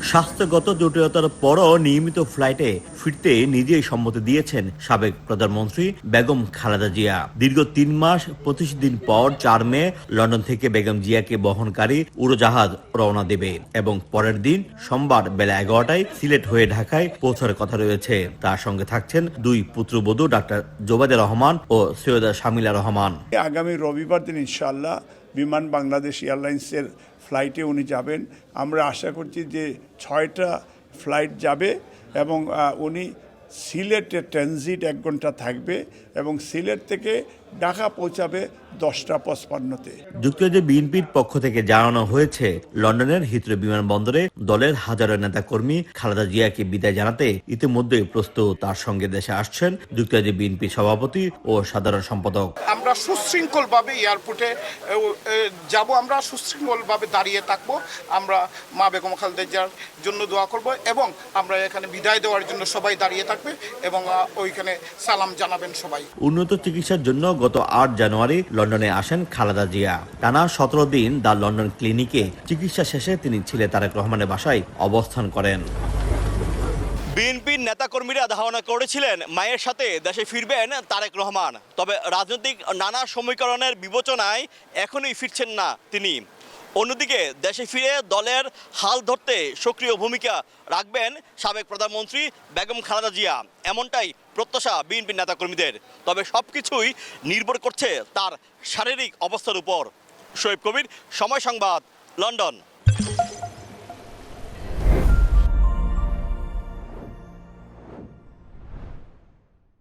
স্বাস্থ্যগত জটিলতার পরও নিয়মিত ফ্লাইটে ফিরতে নিজেই সম্মতি দিয়েছেন সাবেক প্রধানমন্ত্রী বেগম খালেদা জিয়া। দীর্ঘ ৩ মাস ২৫ দিন পর ৪ মে লন্ডন থেকে বেগম জিয়াকে বহনকারী উড়োজাহাজ রওনা দেবে এবং পরের দিন সোমবার বেলা ১১টায় সিলেট হয়ে ঢাকায় পৌঁছার কথা রয়েছে। তার সঙ্গে থাকছেন দুই পুত্রবধূ ডাক্তার জোবায়দা রহমান ও সৈয়দা শামিলা রহমান। আগামী রবিবার দিন ইনশাআল্লাহ বিমান বাংলাদেশ এয়ারলাইন্সের ফ্লাইটে উনি যাবেন। আমরা আশা করছি যে ৬টা ফ্লাইট যাবে এবং উনি সিলেটে ট্রানজিট ১ ঘন্টা থাকবে এবং সিলেট থেকে ঢাকা পৌঁছাবে ১০টা ৫৫-তে। যুক্তরাজ্যে বিএনপির পক্ষ থেকে জানানো হয়েছে, লন্ডনের হিথ্রো বিমানবন্দরে দলের হাজারো নেতাকর্মী খালেদা জিয়াকে বিদায় জানাতে ইতিমধ্যেই প্রস্তুত। তার সঙ্গে দেশে আসছেন যুক্তরাজ্য বিএনপি সভাপতি ও সাধারণ সম্পাদক। আমরা সুশৃঙ্খলভাবে এয়ারপোর্টে যাব, আমরা সুশৃঙ্খলভাবে দাঁড়িয়ে থাকবো। আমরা মা বেগম খালেদা জিয়ার জন্য দোয়া করব এবং আমরা এখানে বিদায় দেওয়ার জন্য সবাই দাঁড়িয়ে থাকবে এবং ওইখানে সালাম জানাবেন সবাই। উন্নত চিকিৎসার জন্য গত ৮ জানুয়ারি লন্ডনে আসেন খালেদা জিয়া। টানা ১৭ দিন দ্য লন্ডন ক্লিনিকে চিকিৎসা শেষে তিনি ছেলে তারেক রহমানের বাসায় অবস্থান করেন। বিএনপির নেতাকর্মীরা ধারণা করেছিলেন মায়ের সাথে দেশে ফিরবেন তারেক রহমান। তবে রাজনৈতিক নানা সমীকরণের বিবেচনায় এখনই ফিরছেন না তিনি। অন্যদিকে দেশে ফিরে দলের হাল ধরতে সক্রিয় ভূমিকা রাখবেন সাবেক প্রধানমন্ত্রী বেগম খালেদা জিয়া, এমনটাই প্রত্যাশা বিএনপির নেতাকর্মীদের। তবে সবকিছুই নির্ভর করছে তার শারীরিক অবস্থার উপর। শোয়েব কবির, সময় সংবাদ, লন্ডন।